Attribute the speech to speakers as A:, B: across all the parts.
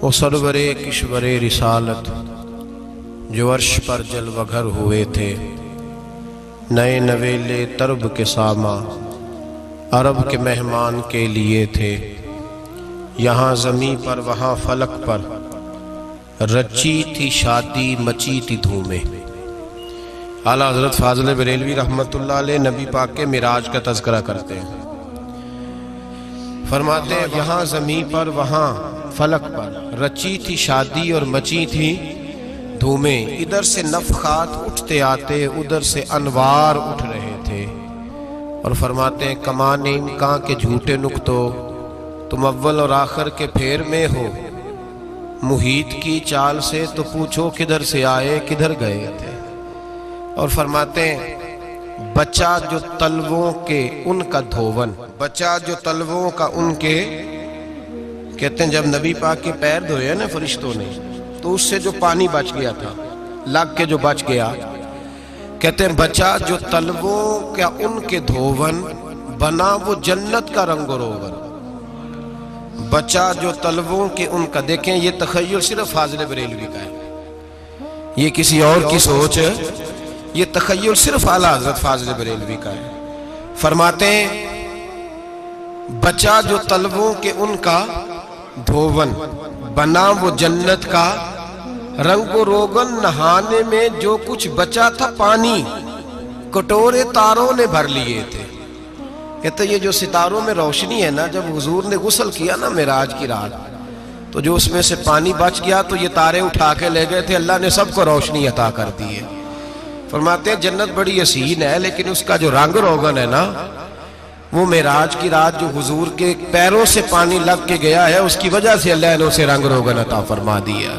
A: وہ سرور کشور رسالت جو عرش پر جلوہ گر ہوئے تھے، نئے نویلے طرب کے ساماں عرب کے مہمان کے لیے تھے۔ یہاں زمیں پر وہاں فلک پر رچی تھی شادی، مچی تھی دھومیں۔ اعلیٰ حضرت فاضل بریلوی رحمۃ اللہ علیہ نبی پاک کے معراج کا تذکرہ کرتے ہیں، فرماتے ہیں یہاں زمیں پر وہاں فلک پر رچی تھی شادی اور مچی تھی دھومیں۔ ادھر سے نفخات اٹھتے آتے، ادھر سے انوار اٹھ رہے تھے۔ اور فرماتے ہیں کمان امکان کے جھوٹے نکتو، تم اول اور آخر کے پھیر میں ہو۔ محیط کی چال سے تو پوچھو کدھر سے آئے کدھر گئے تھے۔ اور فرماتے ہیں بچہ جو تلووں کے ان کا دھوون، بچہ جو تلووں کا ان کے، کہتے ہیں جب نبی پاک کے پیر دھوئے نا فرشتوں نے تو اس سے جو پانی بچ گیا تھا، لگ کے جو بچ گیا، کہتے ہیں بچہ جو تلووں کا ان کے دھوون بنا وہ جنت کا رنگ و روغن۔ بچہ جو تلووں کے ان کا، دیکھیں یہ تخیل صرف فاضل بریلوی کا ہے، یہ کسی اور کی سوچ ہے، یہ تخیل صرف اعلیٰ حضرت فاضل بریلوی کا ہے۔ فرماتے ہیں بچہ جو تلووں کے ان کا دھوون بنا وہ جنت کا رنگ و روغن، نہانے میں جو کچھ بچا تھا پانی کٹورے تاروں نے بھر لیے تھے۔ کہتے یہ جو ستاروں میں روشنی ہے نا، جب حضور نے غسل کیا نا معراج کی رات، تو جو اس میں سے پانی بچ گیا تو یہ تارے اٹھا کے لے گئے تھے، اللہ نے سب کو روشنی عطا کر دی ہے۔ فرماتے ہیں جنت بڑی حسین ہے، لیکن اس کا جو رنگ روغن ہے نا، وہ معراج کی رات جو حضور کے پیروں سے پانی لگ کے گیا ہے، اس کی وجہ سے اللہ نے اسے رنگ روغن عطا فرما دیا۔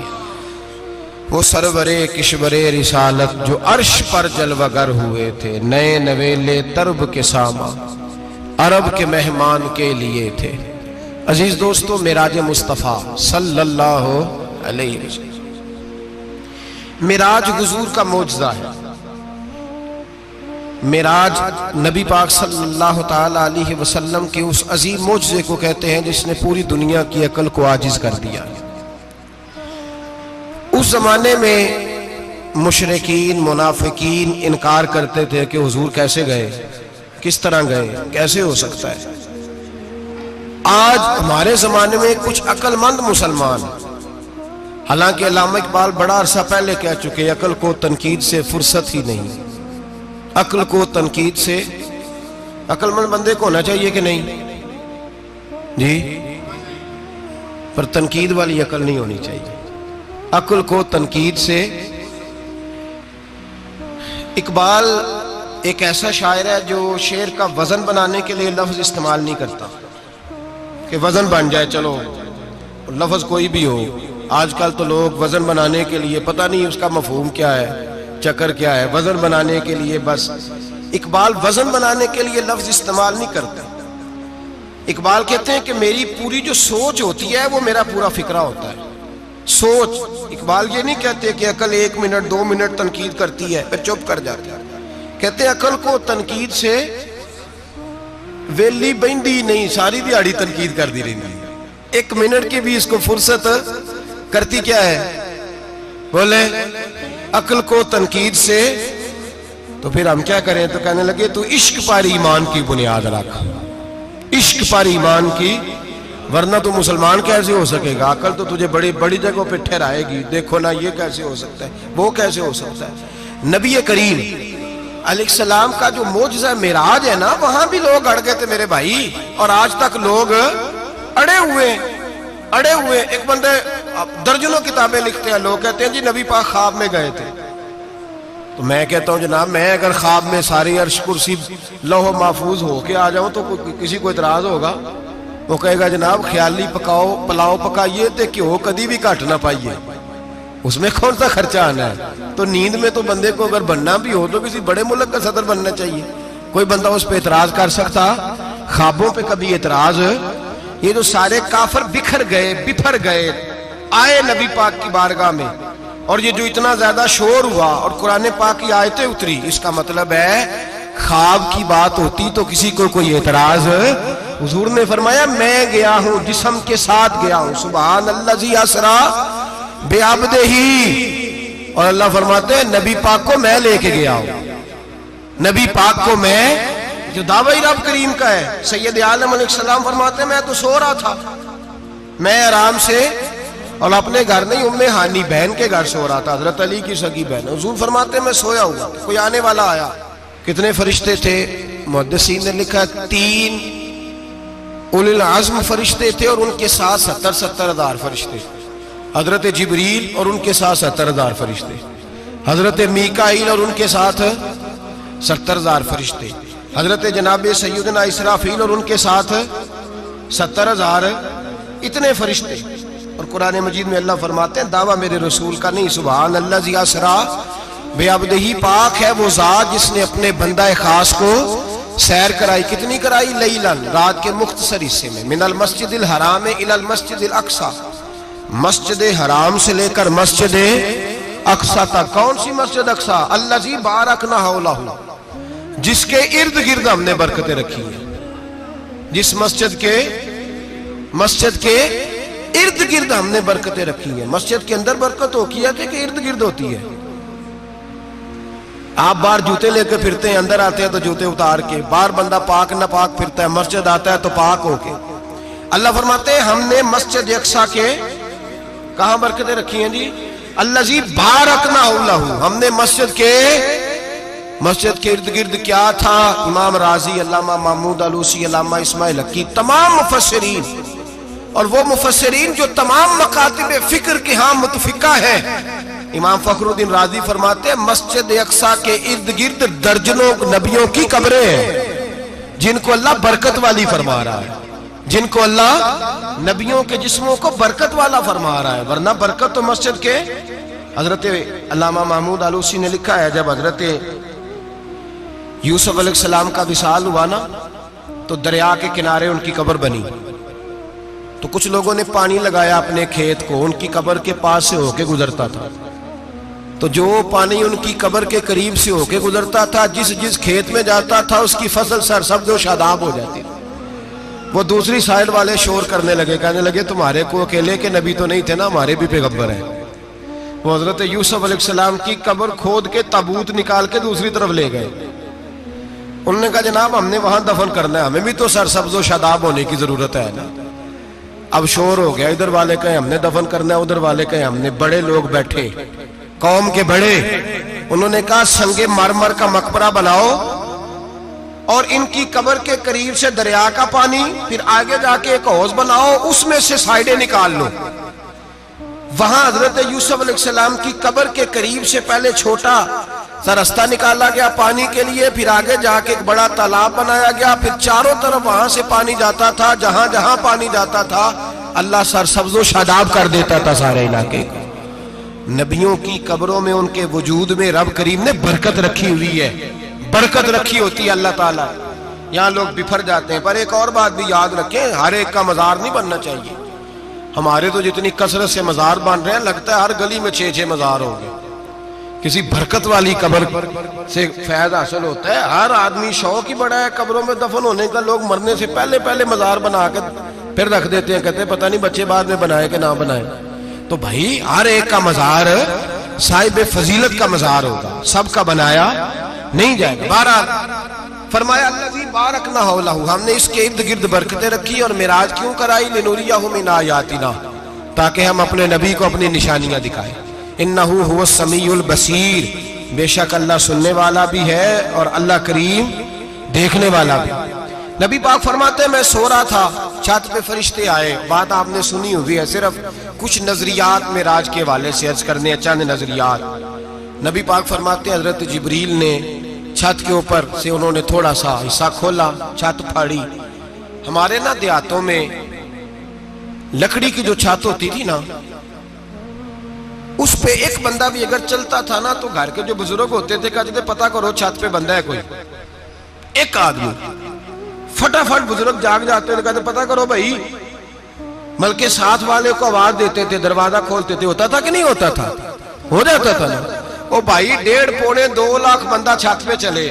A: وہ سرور کشور رسالت جو عرش پر جلوہ گر ہوئے تھے، نئے نویلے طرب کے ساماں عرب کے مہمان کے لیے تھے۔ عزیز دوستو، معراج مصطفیٰ صلی اللہ علیہ وسلم، معراج حضور کا معجزہ ہے۔ معراج نبی پاک صلی اللہ تعالی علیہ وسلم کے اس عظیم معجزے کو کہتے ہیں جس نے پوری دنیا کی عقل کو عاجز کر دیا۔ اس زمانے میں مشرکین منافقین انکار کرتے تھے کہ حضور کیسے گئے، کس طرح گئے، کیسے ہو سکتا ہے۔ آج ہمارے زمانے میں کچھ عقل مند مسلمان، حالانکہ علامہ اقبال بڑا عرصہ پہلے کہہ چکے عقل کو تنقید سے فرصت ہی نہیں۔ عقل کو تنقید سے، عقل مند بندے کو ہونا چاہیے کہ نہیں جی، پر تنقید والی عقل نہیں ہونی چاہیے۔ عقل کو تنقید سے، اقبال ایک ایسا شاعر ہے جو شعر کا وزن بنانے کے لیے لفظ استعمال نہیں کرتا کہ وزن بن جائے، چلو لفظ کوئی بھی ہو۔ آج کل تو لوگ وزن بنانے کے لیے پتہ نہیں اس کا مفہوم کیا ہے، چکر کیا ہے، وزن بنانے کے لیے بس۔ اقبال وزن بنانے کے لیے لفظ استعمال نہیں کرتا۔ اقبال کہتے ہیں کہ میری پوری جو سوچ ہوتی ہے وہ میرا پورا فکرہ ہوتا ہے۔ سوچ، اقبال یہ نہیں کہتے کہ عقل 1 منٹ 2 منٹ تنقید کرتی ہے پھر چپ کر جاتی ہے۔ کہتے ہیں عقل کو تنقید سے ویلی بہندی نہیں، ساری دیہاڑی تنقید کر دی رہی ہے، 1 منٹ کی بھی اس کو فرصت کرتی کیا ہے، بولے عقل کو تنقید سے۔ تو پھر ہم کیا کریں، تو کہنے لگے تو عشق پر ایمان کی بنیاد رکھ، عشق پر ایمان کی، ورنہ تو مسلمان کیسے ہو سکے گا، عقل تو تجھے بڑی بڑی جگہوں پہ ٹھہرائے گی، دیکھو نا یہ کیسے ہو سکتا ہے، وہ کیسے ہو سکتا ہے۔ نبی کریم علیہ السلام کا جو معجزہ معراج ہے نا، وہاں بھی لوگ اڑ گئے تھے میرے بھائی، اور آج تک لوگ اڑے ہوئے۔ ایک بندے درجنوں کتابیں لکھتے ہیں، لوگ کہتے ہیں جی نبی پاک خواب میں گئے تھے۔ تو میں کہتا ہوں جناب، میں اگر خواب میں ساری عرش کرسی لوح محفوظ ہو کے آ جاؤں تو کسی کو اعتراض ہوگا؟ وہ کہے گا جناب خیالی پلاؤ پکائیے تے کیوں کدی بھی گھٹ نہ پائیے، اس میں کون سا خرچہ آنا ہے۔ تو نیند میں تو بندے کو اگر بننا بھی ہو تو کسی بڑے ملک کا صدر بننا چاہیے، کوئی بندہ اس پہ اعتراض کر سکتا؟ خوابوں پہ کبھی اعتراض؟ یہ جو سارے کافر بکھر گئے آئے نبی پاک کی بارگاہ میں، اور یہ جو اتنا زیادہ شور ہوا اور قرآن پاک کی آیتیں اتری، اس کا مطلب ہے خواب کی بات ہوتی تو کسی کو کوئی اعتراض حضور نے فرمایا میں گیا ہوں، جسم کے ساتھ گیا ہوں، سبحان الذی اسرا بعبدہ، اور اللہ فرماتے ہیں نبی پاک کو میں لے کے گیا ہوں، نبی پاک کو میں، جو دعوی رب کریم کا ہے۔ سید عالم علیہ السلام فرماتے ہیں میں تو سو رہا تھا، میں آرام سے، اور اپنے گھر نہیں، ام ہانی بہن کے گھر سو رہا تھا، حضرت علی کی سگی بہن۔ حضور فرماتے ہیں میں سویا ہوا، کوئی آنے والا آیا۔ کتنے فرشتے تھے؟ محدثین نے لکھا 3 اولی العزم فرشتے تھے، اور ان کے ساتھ 70 ہزار فرشتے، حضرت جبریل اور ان کے ساتھ 70 ہزار فرشتے، حضرت میکائیل اور ان کے ساتھ 70 ہزار فرشتے، حضرت جناب سیدنا اسرافیل اور ان کے ساتھ 70 ہزار، اتنے فرشتے۔ اور قرآن مجید میں اللہ فرماتے ہیں دعویٰ میرے رسول کا نہیں، سبحان الذی اسرا بعبدہ، پاک ہے وہ ذات جس نے اپنے بندہ خاص کو سیر کرائی۔ کتنی کرائی؟ لیلاً، رات کے مختصر حصے میں، من المسجد الحرام الی المسجد الاقصی، مسجد حرام سے لے کر مسجد اقصی تک۔ کون سی مسجد اقصی؟ الذی بارکنا حولہ، جس کے ارد گرد ہم نے برکتیں رکھی ہیں، جس مسجد کے ارد گرد ہم نے برکتیں رکھی ہیں۔ مسجد کے اندر برکت ہوتی ہے کہ ارد گرد ہوتی ہے؟ آپ باہر جوتے لے کے پھرتے ہیں، اندر آتے ہیں تو جوتے اتار کے، باہر بندہ پاک نہ پاک پھرتا ہے، مسجد آتا ہے تو پاک ہو کے۔ اللہ فرماتے ہیں ہم نے مسجد اقصی کے کہاں برکتیں رکھی ہیں جی؟ الذی بارکنا حولہ، ہم نے مسجد کے ارد گرد کیا تھا؟ امام رازی، علامہ محمود آلوسی، علامہ اسماعیل حقی، تمام مفسرین، اور وہ مفسرین جو تمام مکاتب فکر کے ہاں متفقہ ہیں۔ امام فخر الدین رازی فرماتے ہیں مسجد اقصی کے ارد گرد درجنوں نبیوں کی قبریں ہیں، جن کو اللہ برکت والی فرما رہا ہے، جن کو اللہ نبیوں کے جسموں کو برکت والا فرما رہا ہے، ورنہ برکت تو مسجد کے۔ حضرت علامہ محمود آلوسی نے لکھا ہے جب حضرت یوسف علیہ السلام کا وصال ہوا نا، تو دریا کے کنارے ان کی قبر بنی، تو کچھ لوگوں نے پانی لگایا اپنے کھیت کو، ان کی قبر کے پاس سے ہو کے گزرتا تھا، تو جو پانی ان کی قبر کے قریب سے ہو کے گزرتا تھا، جس کھیت میں جاتا تھا اس کی فصل سرسبز و شاداب ہو جاتی۔ وہ دوسری سائیڈ والے شور کرنے لگے، کہنے لگے تمہارے کو اکیلے کے نبی تو نہیں تھے نا، ہمارے بھی پیغمبر ہیں۔ وہ حضرت یوسف علیہ السلام کی قبر کھود کے تابوت نکال کے دوسری طرف لے گئے۔ انہوں نے کہا جناب ہم نے وہاں دفن کرنا ہے، ہمیں بھی تو سرسبز و شاداب ہونے کی ضرورت ہے نا۔ اب شور ہو گیا، ادھر والے کہیں ہم نے دفن کرنا ہے، ادھر والے کہیں ہم نے۔ بڑے لوگ بیٹھے، قوم کے بڑے، انہوں نے کہا سنگ مرمر کا مقبرہ بناؤ، اور ان کی قبر کے قریب سے دریا کا پانی، پھر آگے جا کے ایک حوض بناؤ، اس میں سے سائیڈیں نکال لو۔ وہاں حضرت یوسف علیہ السلام کی قبر کے قریب سے پہلے چھوٹا سا رستہ نکالا گیا پانی کے لیے، پھر آگے جا کے ایک بڑا تالاب بنایا گیا، پھر چاروں طرف وہاں سے پانی جاتا تھا، جہاں جہاں پانی جاتا تھا اللہ سرسبز و شاداب کر دیتا تھا سارے علاقے کو۔ نبیوں کی قبروں میں، ان کے وجود میں رب کریم نے برکت رکھی ہوئی ہے، برکت رکھی ہوتی ہے اللہ تعالیٰ۔ یہاں لوگ بفر جاتے ہیں، پر ایک اور بات بھی یاد رکھیں، ہر ایک کا مزار نہیں بننا چاہیے۔ ہمارے تو جتنی کثرت سے مزار بن رہے ہیں، لگتا ہے ہر گلی میں 6 مزار ہوں گے۔ کسی برکت والی قبر سے فیض حاصل ہوتا ہے۔ ہر آدمی شوق ہی بڑا ہے قبروں میں دفن ہونے کا، لوگ مرنے سے پہلے مزار بنا کے پھر رکھ دیتے ہیں، کہتے ہیں پتہ نہیں بچے بعد میں بنائے کہ نہ بنائے۔ تو بھائی ہر ایک کا مزار صاحب فضیلت کا مزار ہوگا، سب کا بنایا نہیں جائے گا۔ بہرحال فرمایا الذی بارکنا حولہ، ہم نے اس کے ارد گرد برکتیں رکھی، اور معراج کیوں کرائی؟ لنریہ من آیاتنا، تاکہ ہم اپنے نبی کو اپنی نشانیاں دکھائیں۔ انہ هو السمیع البصیر، بے شک اللہ سننے والا بھی ہے اور اللہ کریم دیکھنے والا بھی۔ نبی پاک فرماتے ہیں میں سو رہا تھا، چھت پہ فرشتے آئے، بات آپ نے سنی ہوئی ہے، صرف کچھ نظریات معراج کے حوالے سے عرض کرنے ہیں، چند نظریات۔ نبی پاک فرماتے ہیں حضرت جبریل نے چھت کے اوپر سے انہوں نے تھوڑا سا حصہ کھولا، چھت پھاڑی۔ ہمارے نا دیہاتوں میں لکڑی کی جو چھت ہوتی تھی نا، اس پہ ایک بندہ بھی اگر چلتا تھا نا، تو گھر کے جو بزرگ ہوتے تھے کہتے تھے پتہ کرو چھت پہ بندہ ہے کوئی۔ ایک آدمی فٹافٹ بزرگ جاگ جاتے تھے، کہتے پتہ کرو بھائی، بلکہ ساتھ والے کو آواز دیتے تھے، دروازہ کھولتے تھے۔ ہوتا تھا کہ نہیں ہوتا تھا؟ ہو جاتا تھا نا۔ او بھائی 1.5-2 لاکھ بندہ چھت پہ چلے،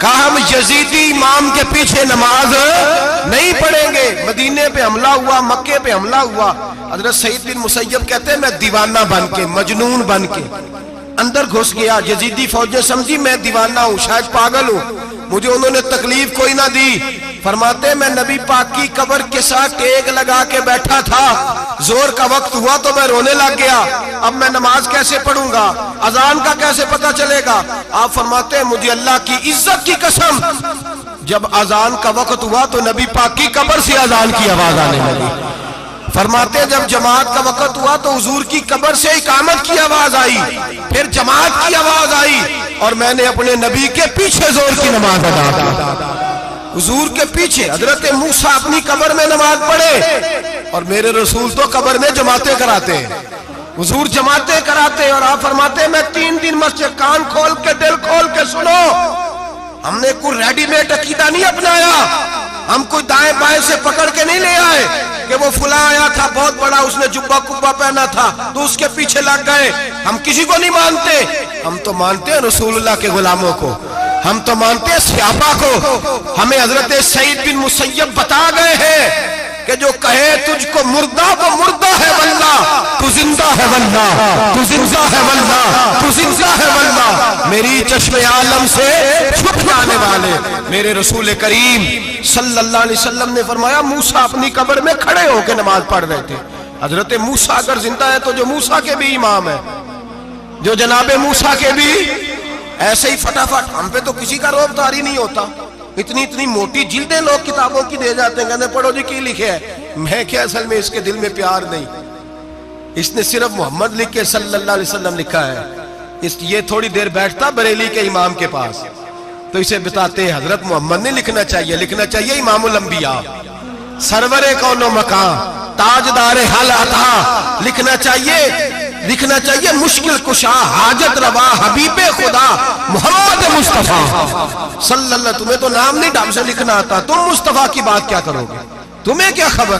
A: کہا ہم یزیدی امام کے پیچھے نماز نہیں پڑھیں گے. مدینے پہ حملہ ہوا, مکے پہ حملہ ہوا. حضرت سعید بن مسیب کہتے ہیں میں دیوانہ بن کے, مجنون بن کے اندر گھس گیا. یزیدی فوجیں سمجھی میں دیوانہ ہوں, شاید پاگل ہوں, مجھے انہوں نے تکلیف کوئی نہ دی. فرماتے میں نبی پاک کی قبر کے ساتھ ٹیک لگا کے بیٹھا تھا, زور کا وقت ہوا تو میں رونے لگ گیا. اب میں نماز کیسے پڑھوں گا, اذان کا کیسے پتہ چلے گا. آپ فرماتے ہیں مجھے اللہ کی عزت کی قسم, جب اذان کا وقت ہوا تو نبی پاک کی قبر سے اذان کی آواز آنے لگی. فرماتے جب جماعت کا وقت ہوا تو حضور کی قبر سے اقامت کی آواز آئی, پھر جماعت کی آواز آئی, اور میں نے اپنے نبی کے پیچھے زور کی نماز ادا کی. حضور کے پیچھے حضرت موسیٰ اپنی قبر میں نماز پڑھے, اور میرے رسول تو قبر میں جماعتیں کراتے ہیں. حضور جماعتیں کراتے ہیں, اور آپ فرماتے ہیں میں 3 دن مسجد, کان کھول کے دل کھول کے سنو, ہم نے کوئی ریڈی میڈ عقیدہ نہیں اپنایا, ہم کوئی دائیں بائیں سے پکڑ کے نہیں لے آئے کہ وہ فلاں آیا تھا بہت بڑا, اس نے جبہ کبہ پہنا تھا تو اس کے پیچھے لگ گئے. ہم کسی کو نہیں مانتے, ہم تو مانتے ہیں رسول اللہ کے غلاموں کو, ہم تو مانتے ہیں صحابہ کو. ہمیں حضرت سعید بن مسیب بتا گئے ہیں کہ جو کہے تجھ کو مردہ وہ مردہ ہے واللہ, تو زندہ ہے واللہ, تو زندہ ہے واللہ, تو زندہ ہے واللہ. میری چشم عالم سے چھپ جانے والے میرے رسول کریم صلی اللہ علیہ وسلم نے فرمایا موسیٰ اپنی قبر میں کھڑے ہو کے نماز پڑھ رہے تھے. حضرت موسیٰ اگر زندہ ہے تو جو موسیٰ کے بھی امام ہے, جو جناب موسیٰ کے بھی ایسے ہی فٹافٹ. ہم پہ تو کسی کا روب طاری نہیں ہوتا, اتنی موٹی جلدیں لوگ کتابوں کی دے جاتے ہیں, کہتے ہیں پڑھو جی کی لکھے ہے. میں کیا, اصل میں اس کے دل میں پیار نہیں, اس نے صرف محمد لکھ کے صلی اللہ علیہ وسلم لکھا ہے. یہ تھوڑی دیر بیٹھتا بریلی کے امام کے پاس تو اسے بتاتے ہیں حضرت محمد نے لکھنا چاہیے, لکھنا چاہیے امام الانبیاء, سرور کون و مکان, تاجدار حال عطا, لکھنا چاہیے مشکل کشا, حاجت روا, حبیب خدا محمد مصطفیٰ صلی اللہ. تمہیں تو نام نہیں ڈھنگ سے لکھنا آتا, تم مصطفیٰ کی بات کیا کرو گے, تمہیں کیا خبر.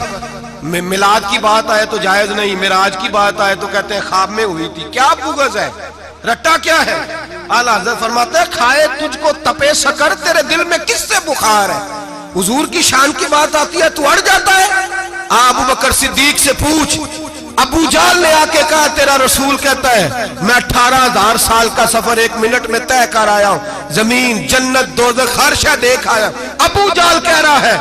A: میلاد کی بات آئے تو جائز نہیں, معراج کی بات آئے تو کہتے ہیں خواب میں ہوئی تھی. کیا بغض ہے, رٹا کیا ہے. اعلیٰ حضرت فرماتے ہیں کھائے تجھ کو تپے سکر, تیرے دل میں کس سے بخار ہے. حضور کی شان کی بات آتی ہے تو اڑ جاتا ہے. ابو بکر صدیق سے پوچھ, ابو جال نے آ کے کہا تیرا رسول کہتا ہے میں 18,000 سال کا سفر 1 منٹ میں طے کر آیا ہوں, زمین جنت دوزخ ہر شے دیکھ آیا. ابو جال کہہ رہا ہے.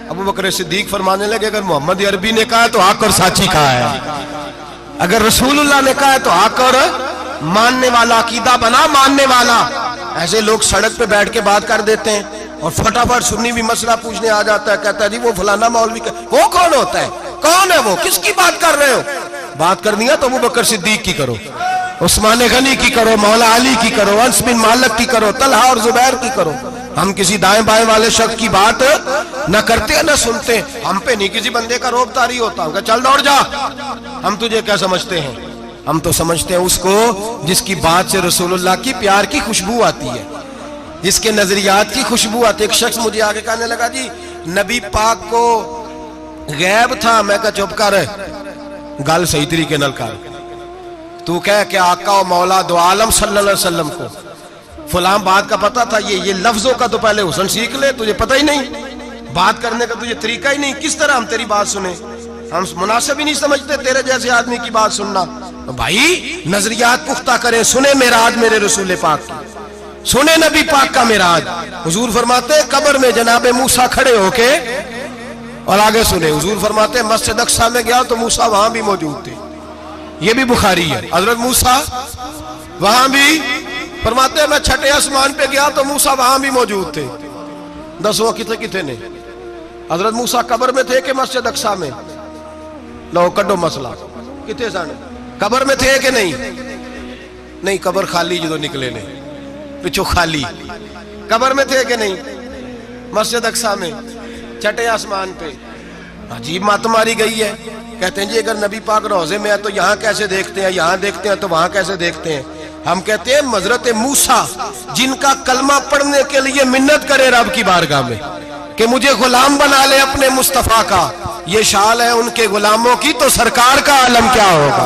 A: ابو بکر صدیق فرمانے لگے اگر محمد عربی نے کہا تو آ کر ساتھی کہا ہے, اگر رسول اللہ نے کہا تو آ کر ماننے والا, عقیدہ بنا ماننے والا. ایسے لوگ سڑک پہ بیٹھ کے بات کر دیتے ہیں اور فٹافٹ سنی بھی مسئلہ پوچھنے آ جاتا ہے, کہتا ہے جی وہ فلانا مولوی کا, وہ کون ہوتا ہے, کون ہے وہ, کس کی بات کر رہے ہو. بات کرنی ہے تو ابو بکر صدیق کی کرو, عثمان غنی کی کرو, مولا علی کی کرو, انس بن مالک کی کرو, طلحہ اور زبیر کی کرو. ہم کسی دائیں بائیں والے شخص کی بات نہ کرتے نہ سنتے. ہم پہ نہیں کسی بندے کا روب طاری ہوتا, ہم کہ چل دوڑ جا. ہم تجھے کیا سمجھتے ہیں, ہم تو سمجھتے ہیں اس کو جس کی بات سے رسول اللہ کی پیار کی خوشبو آتی ہے, جس کے نظریات کی خوشبو آتی ہے. ایک شخص مجھے آگے کہنے لگا جی نبی پاک کو غیب تھا. میں کہا چپ کر, گل صحیح طریقے نال کر. تو کہہ کہ آقا و مولا دو عالم صلی اللہ علیہ وسلم کو فلاں بات کا پتا تھا, یہ لفظوں کا تو پہلے حسن سیکھ لے, تجھے پتہ ہی نہیں, بات کرنے کا تجھے طریقہ ہی نہیں, کس طرح ہم تیری بات سنیں. ہم مناسب ہی نہیں سمجھتے تیرے جیسے آدمی کی بات سننا. بھائی نظریات پختہ کریں, سنیں معراج میرے رسول پاک کی, سنیں نبی پاک کا معراج. حضور فرماتے ہیں قبر میں جناب موسیٰ کھڑے ہو کے, اور آگے سنیں حضور فرماتے ہیں مسجد اقصیٰ میں گیا تو موسیٰ وہاں بھی موجود تھے. یہ بھی بخاری ہے. حضرت موسیٰ وہاں بھی, فرماتے ہیں میں 6 آسمان پہ گیا تو موسیٰ وہاں بھی موجود تھے. 10 کتنے نے, حضرت موسیٰ قبر میں تھے کہ مسجد اقصیٰ میں, لو کڈو مسئلہ, کتنے سانے قبر میں تھے کہ نہیں, قبر خالی جو نکلے نے پچھو خالی, قبر میں تھے کہ نہیں, مسجد اقصیٰ میں 6 آسمان پہ. عجیب مات ماری گئی ہے. کہتے ہیں جی اگر نبی پاک روضے میں ہے تو یہاں کیسے دیکھتے ہیں, یہاں دیکھتے ہیں تو وہاں کیسے دیکھتے ہیں. ہم کہتے ہیں حضرت موسیٰ جن کا کلمہ پڑھنے کے لیے منت کرے رب کی بارگاہ میں کہ مجھے غلام بنا لے اپنے مصطفیٰ کا, یہ شال ہے ان کے غلاموں کی, تو سرکار کا عالم کیا ہوگا.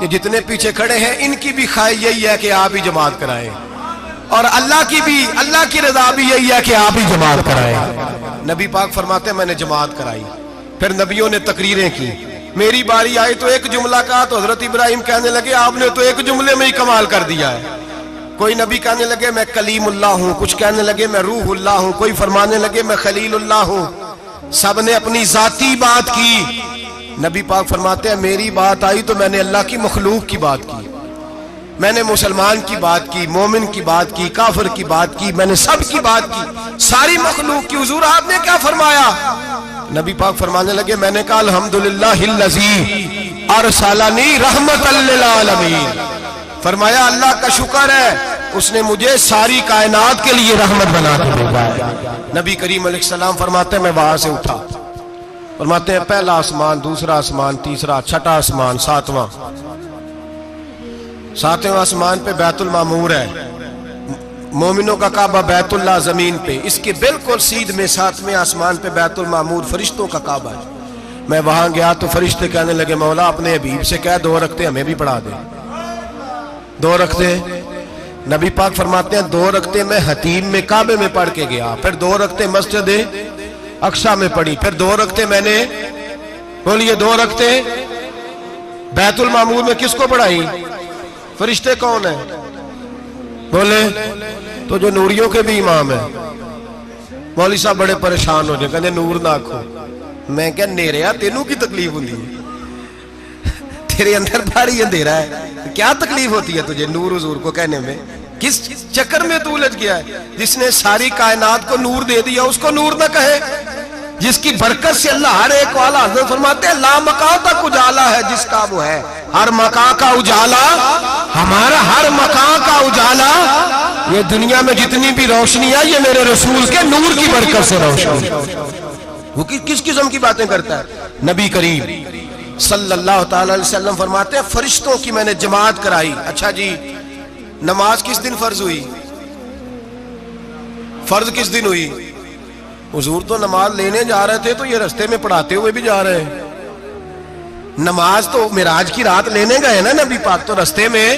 A: یہ جتنے پیچھے کھڑے ہیں ان کی بھی خواہش یہی ہے کہ آپ ہی جماعت کرائیں، اور اللہ کی رضا بھی یہی ہے کہ آپ ہی جماعت کرائیں۔ نبی پاک فرماتے ہیں میں نے جماعت کرائی، پھر نبیوں نے تقریریں کی، میری باری آئی تو ایک جملہ کہا تو حضرت ابراہیم کہنے لگے آپ نے تو ایک جملے میں ہی کمال کر دیا ہے۔ کوئی نبی کہنے لگے میں کلیم اللہ ہوں، کچھ کہنے لگے میں روح اللہ ہوں، کوئی فرمانے لگے میں خلیل اللہ ہوں، سب نے اپنی ذاتی بات کی۔ نبی پاک فرماتے ہیں میری بات آئی تو میں نے اللہ کی مخلوق کی بات کی، میں نے مسلمان کی بات کی، مومن کی بات کی، کافر کی بات کی، میں نے سب کی بات کی، ساری مخلوق کی۔ حضور آپ نے کیا فرمایا؟ نبی پاک فرمانے لگے میں نے کہا الحمدللہ الذی ارسلنی رحمت للعالمین، فرمایا اللہ کا شکر ہے اس نے مجھے ساری کائنات کے لیے رحمت بنا کے بھیجا ہے۔ نبی کریم علیہ السلام فرماتے ہیں میں وہاں سے اٹھا، فرماتے ہیں پہلا آسمان، دوسرا آسمان، تیسرا، چھٹا آسمان، ساتواں آسمان پہ بیت المعمور ہے، مومنوں کا کعبہ بیت اللہ زمین پہ، اس کے بالکل سیدھ میں ساتویں آسمان پہ بیت المعمور فرشتوں کا کعبہ ہے۔ میں وہاں گیا تو فرشتے کہنے لگے مولا اپنے حبیب سے کہہ 2 رکعتیں ہمیں بھی پڑھا دے۔ 2 رکعتیں نبی پاک فرماتے ہیں 2 رکعتیں میں حتیم میں کعبے میں پڑھ کے گیا، پھر 2 رکعتیں مسجد اقصی میں پڑھی، پھر 2 رکعتیں میں نے بولیے 2 رکعتیں بیت المعمور میں کس کو پڑھائی؟ فرشتے کون ہیں بولے؟ تو جو نوریوں کے بھی امام ہیں۔ مولوی صاحب بڑے پریشان ہو جائے، کہنے نور نہ آکھو۔ میں کہ نیریا تینوں کی تکلیف ہوندی ہے، تیرے اندر بھاری اندھیرا ہے، کیا تکلیف ہوتی ہے تجھے نور حضور کو کہنے میں؟ کس چکر میں تو الجھ گیا ہے؟ جس نے ساری کائنات کو نور دے دیا اس کو نور نہ کہے، جس کی برکت سے اللہ ہر ایک والا، حضرت فرماتے ہیں لا مکان تک اجالا ہے جس کا وہ ہے، ہر مکان کا اجالا ہمارا، ہر مکان کا اجالا، یہ دنیا میں جتنی بھی روشنی ہے یہ میرے رسول کے نور کی برکت سے روشنی۔ وہ کس قسم کی باتیں کرتا ہے؟ نبی کریم صلی اللہ تعالی علیہ وسلم فرماتے ہیں فرشتوں کی میں نے جماعت کرائی۔ اچھا جی نماز کس دن فرض ہوئی؟ فرض کس دن ہوئی؟ حضور تو نماز لینے جا رہے تھے تو یہ رستے میں پڑھاتے ہوئے بھی جا رہے ہیں۔ نماز تو معراج کی رات لینے گئے نا نبی پاک، تو رستے میں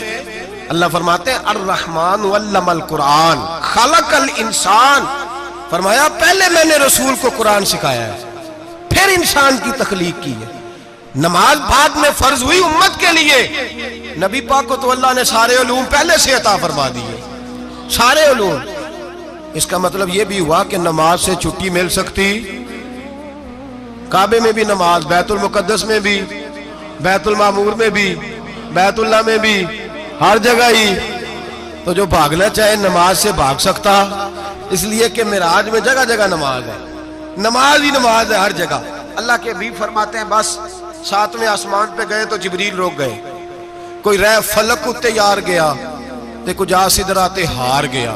A: اللہ فرماتے ہیں الرحمن علم القرآن خلق الانسان، فرمایا پہلے میں نے رسول کو قرآن سکھایا ہے پھر انسان کی تخلیق کی ہے۔ نماز بعد میں فرض ہوئی امت کے لیے، نبی پاک کو تو اللہ نے سارے علوم پہلے سے عطا فرما دیے، سارے علوم۔ اس کا مطلب یہ بھی ہوا کہ نماز سے چھٹی مل سکتی، کعبے میں بھی نماز، بیت المقدس میں بھی، بیت المعمور میں بھی، بیت اللہ میں بھی، ہر جگہ ہی۔ تو جو بھاگنا چاہے نماز سے بھاگ سکتا، اس لیے کہ معراج میں جگہ جگہ نماز ہے، نماز ہی نماز ہے ہر جگہ۔ اللہ کے حبیب فرماتے ہیں بس 7ویں آسمان پہ گئے تو جبریل روک گئے، کوئی رہ فلک اتے یار گیا تے کچھ سدراتے ہار گیا،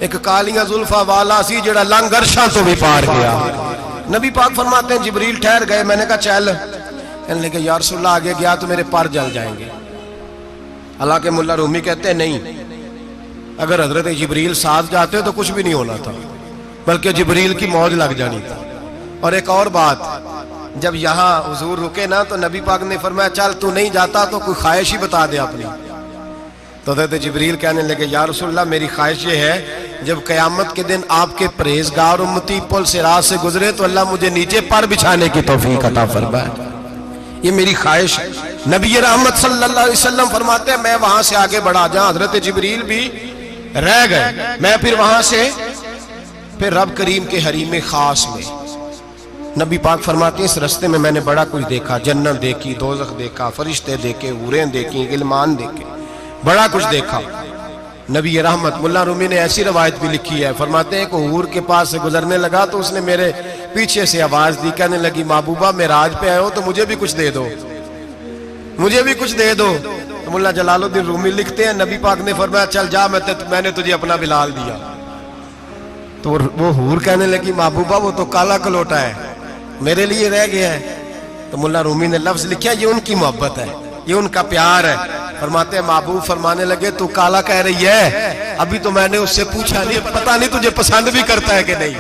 A: ایک کالیاں زلفا والا سی جڑا لنگ عرشاں تو بھی پار گیا۔ نبی پاک فرماتے ہیں جبریل ٹھہر گئے، میں نے کہا چل، کہنے لگے یا رسول اللہ آگے گیا تو میرے پر جل جائیں گے۔ حالانکہ ملا رومی کہتے ہیں نہیں، اگر حضرت جبریل ساتھ جاتے تو کچھ بھی نہیں ہونا تھا، بلکہ جبریل کی موج لگ جانی تھی۔ اور ایک اور بات، جب یہاں حضور رکے نا تو نبی پاک نے فرمایا چل تو نہیں جاتا تو کوئی خواہش ہی بتا دے اپنی۔ تو حضرت جبریل کہنے لگے یا رسول اللہ میری خواہش یہ ہے جب قیامت کے دن آپ کے پرہیزگار امتی پل صراط سے گزرے تو اللہ مجھے نیچے پر بچھانے کی توفیق عطا فرمائے، یہ میری خواہش ہے۔ نبی رحمت صلی اللہ علیہ وسلم فرماتے ہیں میں وہاں سے آگے بڑھا جاؤں، حضرت جبریل بھی رہ گئے، میں پھر وہاں سے پھر رب کریم کے حریم خاص میں۔ نبی پاک فرماتے ہیں اس رستے میں نے بڑا کچھ دیکھا، جنت دیکھی، دوزخ دیکھا، فرشتے دیکھے، حوریں دیکھی، غلمان دیکھے، بڑا کچھ دیکھا۔ نبی رحمت ملا رومی نے ایسی روایت بھی لکھی ہے، فرماتے ہیں کہ حور کے پاس سے گزرنے لگا تو اس نے میرے پیچھے سے آواز دی، کہنے لگی محبوبہ معراج پہ آئے ہو تو مجھے بھی کچھ دے دو، مجھے بھی کچھ دے دو۔ تو ملا جلال الدین رومی لکھتے ہیں نبی پاک نے فرمایا چل جا میں نے تجھے اپنا بلال دیا۔ تو وہ حور کہنے لگی محبوبہ وہ تو کالا کلوٹا ہے، میرے لیے رہ گیا ہے۔ تو ملا رومی نے لفظ لکھا یہ ان کی محبت ہے، یہ ان کا پیار ہے۔ فرماتے ہیں محبوب فرمانے لگے تو کالا کہہ رہی ہے، ابھی تو میں نے اس سے پوچھا نہیں، پتہ نہیں تجھے پسند بھی کرتا ہے کہ نہیں،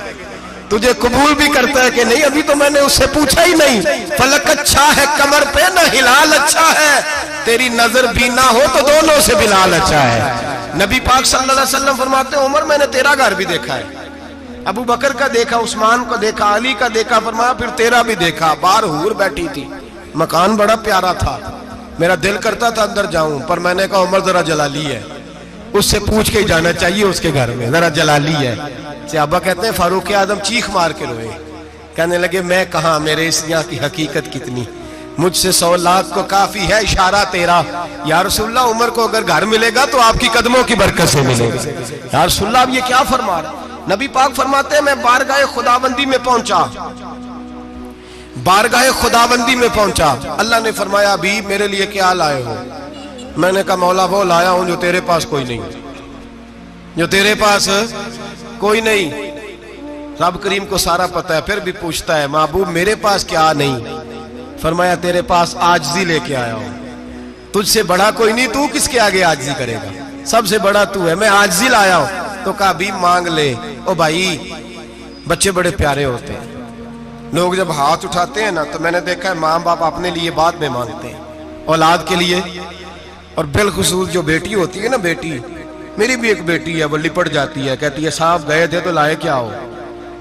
A: تجھے قبول بھی کرتا ہے کہ نہیں، ابھی تو میں نے اس سے پوچھا ہی نہیں۔ فلک اچھا ہے کمر پہ نہ ہلال اچھا ہے، تیری نظر بھی نہ ہو تو دونوں سے بلال اچھا ہے. نبی پاک صلی اللہ علیہ وسلم فرماتے ہیں عمر میں نے تیرا گھر بھی دیکھا ہے, ابو بکر کا دیکھا, عثمان کو دیکھا, علی کا دیکھا, فرمایا پھر تیرا بھی دیکھا. باہر حور بیٹھی تھی, مکان بڑا پیارا تھا, میرا دل کرتا تھا اندر جاؤں, پر میں نے کہا عمر ذرا جلالی ہے, اس سے پوچھ کے ہی جانا چاہیے اس کے گھر میں, ذرا جلالی ہے. صحابہ کہتے ہیں فاروق اعظم چیخ مار کے روئے, کہنے لگے میں کہاں, میرے اس یہاں کی حقیقت کتنی, مجھ سے 100 لاکھ کو کافی ہے اشارہ تیرا. یا رسول اللہ عمر کو اگر گھر ملے گا تو آپ کی قدموں کی برکت سے ملے گا. یا رسول اللہ اب یہ کیا فرما رہا. نبی پاک فرماتے ہیں میں بارگاہ خداوندی میں پہنچا, بارگاہ خداوندی میں پہنچا, اللہ نے فرمایا ابھی میرے لیے کیا لائے ہو. میں نے کہا مولا وہ لایا ہوں جو تیرے پاس کوئی نہیں, جو تیرے پاس کوئی نہیں. رب کریم کو سارا پتہ ہے, پھر بھی پوچھتا ہے محبوب میرے پاس کیا نہیں. فرمایا تیرے پاس عاجزی لے کے آیا ہوں, تجھ سے بڑا کوئی نہیں, تو کس کے آگے عاجزی کرے گا, سب سے بڑا تو ہے, میں عاجزی لایا ہوں. تو کہا بھی مانگ لے. او بھائی بچے بڑے پیارے ہوتے ہیں, لوگ جب ہاتھ اٹھاتے ہیں نا تو میں نے دیکھا ہے ماں باپ اپنے لیے بعد میں مانگتے ہیں, اولاد کے لیے. اور بالخصوص جو بیٹی ہوتی ہے نا, بیٹی, میری بھی ایک بیٹی ہے, وہ لپٹ جاتی ہے, کہتی ہے صاحب گئے تھے تو لائے کیا ہو.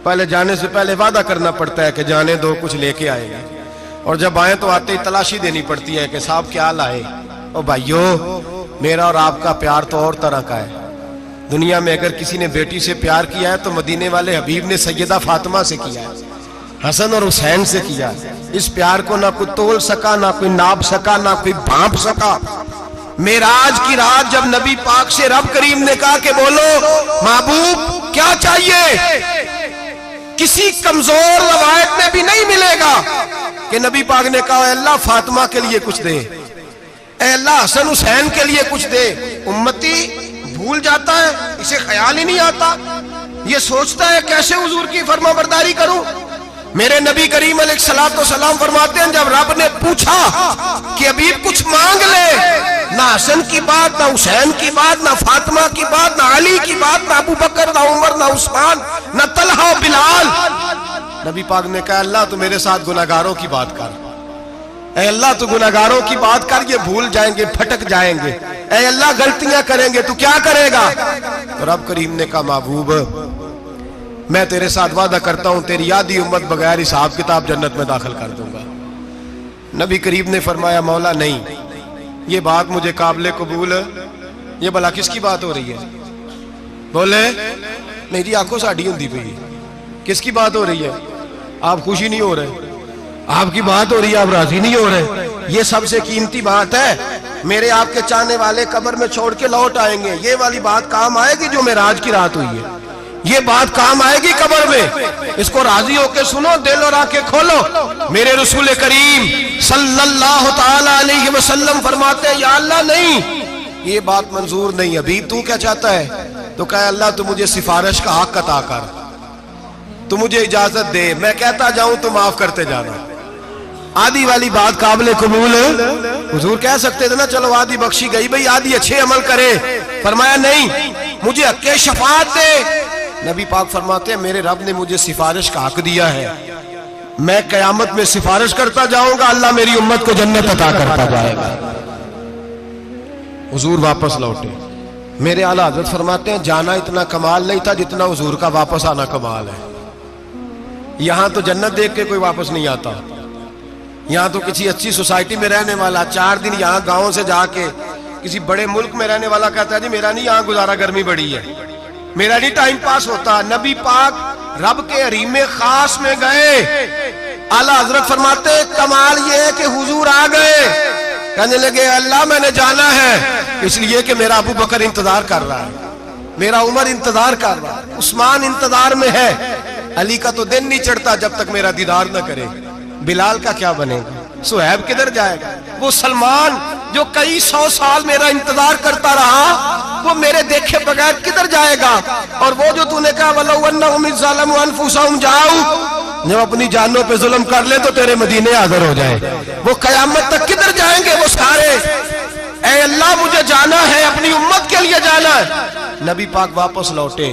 A: پہلے جانے سے پہلے وعدہ کرنا پڑتا ہے کہ جانے دو کچھ لے کے آئے گا, اور جب آئیں تو آتے ہی تلاشی دینی پڑتی ہے کہ صاحب کیا لائے. او بھائیو میرا اور آپ کا پیار تو اور طرح کا ہے. دنیا میں اگر کسی نے بیٹی سے پیار کیا ہے تو مدینے والے حبیب نے سیدہ فاطمہ سے کیا ہے, حسن اور حسین سے کیا. اس پیار کو نہ کوئی تول سکا, نہ کوئی ناپ سکا, نہ کوئی بھانپ سکا. معراج کی رات جب نبی پاک سے رب کریم نے کہا کہ بولو محبوب کیا چاہیے, کسی کمزور روایت میں بھی نہیں ملے گا کہ نبی پاک نے کہا اے اللہ فاطمہ کے لیے کچھ دے, اے اللہ حسن حسین کے لیے کچھ دے. امتی بھول جاتا ہے, اسے خیال ہی نہیں آتا, یہ سوچتا ہے کیسے حضور کی فرما برداری کروں. میرے نبی کریم علیہ الصلوۃ والسلام فرماتے ہیں جب رب نے پوچھا کہ ابھی کچھ مانگ لے, نہ حسن کی بات, نہ حسین کی بات, نہ فاطمہ کی بات, نہ علی کی بات, نہ ابو بکر, نہ عمر, نہ عثمان, نہ طلحہ و بلال. نبی پاک نے کہا اللہ تو میرے ساتھ گناہگاروں کی بات کر, اے اللہ تو گناہگاروں کی بات کر, یہ بھول جائیں گے, پھٹک جائیں گے, اے اللہ غلطیاں کریں گے, تو کیا کرے گا. تو رب کریم نے کہا محبوب میں تیرے ساتھ وعدہ کرتا ہوں تیری آدھی امت بغیر حساب کتاب جنت میں داخل کر دوں گا. نبی کریم نے فرمایا مولا نہیں, یہ بات مجھے قابل قبول, یہ بھلا کس کی بات ہو رہی ہے. بولے نہیں جی آنکھوں ساڑھی ہوندی پئی, کس کی بات ہو رہی ہے. آپ خوشی نہیں ہو رہے, آپ کی بات ہو رہی ہے, آپ راضی نہیں ہو رہے. یہ سب سے قیمتی بات ہے. میرے آپ کے چاہنے والے قبر میں چھوڑ کے لوٹ آئیں گے, یہ والی بات کام آئے گی جو معراج کی رات ہوئی ہے, یہ بات کام آئے گی قبر میں. اس کو راضی ہو کے سنو, دل اور آنکھیں کھولو. میرے رسول کریم صلی اللہ تعالی علیہ وسلم فرماتے ہیں یا اللہ نہیں, یہ بات منظور نہیں. ابھی تو کیا چاہتا ہے. تو کہا اللہ تو مجھے سفارش کا حق عطا کر, تو مجھے اجازت دے, میں کہتا جاؤں تو معاف کرتے جانا. آدھی والی بات قابل قبول, حضور کہہ سکتے تھے نا چلو آدھی بخشی گئی بھئی, آدھی اچھے عمل کرے. فرمایا نہیں, مجھے حق شفاعت دے. نبی پاک فرماتے ہیں میرے رب نے مجھے سفارش کا حق دیا ہے, میں قیامت میں سفارش کرتا جاؤں گا, اللہ میری امت کو جنت عطا کرتا جائے گا. حضور واپس لوٹے. میرے اعلیٰ حضرت فرماتے ہیں جانا اتنا کمال نہیں تھا جتنا حضور کا واپس آنا کمال ہے. یہاں تو جنت دیکھ کے کوئی واپس نہیں آتا, یہاں تو کسی اچھی سوسائٹی میں رہنے والا 4 دن یہاں گاؤں سے جا کے کسی بڑے ملک میں رہنے والا کہتا ہے جی میرا نہیں یہاں گزارا, گرمی بڑی ہے, میرا نہیں ٹائم پاس ہوتا. نبی پاک رب کے حریم خاص میں گئے. اعلیٰ حضرت فرماتے ہیں کمال یہ ہے کہ حضور آ گئے, کہنے لگے اللہ میں نے جانا ہے, اس لیے کہ میرا ابو بکر انتظار کر رہا ہے, میرا عمر انتظار کر رہا ہے, عثمان انتظار میں ہے, علی کا تو دن نہیں چڑھتا جب تک میرا دیدار نہ کرے. بلال کا کیا بنے گا, صہیب کدھر جائے گا, وہ سلمان جو کئی 100 سال میرا انتظار کرتا رہا وہ میرے دیکھے بغیر کدھر جائے گا. اور وہ جو تو نے کہا وَلَوْ أَنَّهُمْ إِذْ ظَلَمُوا أَنفُسَهُمْ جَاءُوا, جب اپنی جانوں پہ ظلم کر لے تو تیرے مدینے حاضر ہو جائے, وہ قیامت تک کدھر جائیں گے وہ سارے. اے اللہ مجھے جانا ہے, اپنی امت کے لیے جانا ہے. نبی پاک واپس لوٹے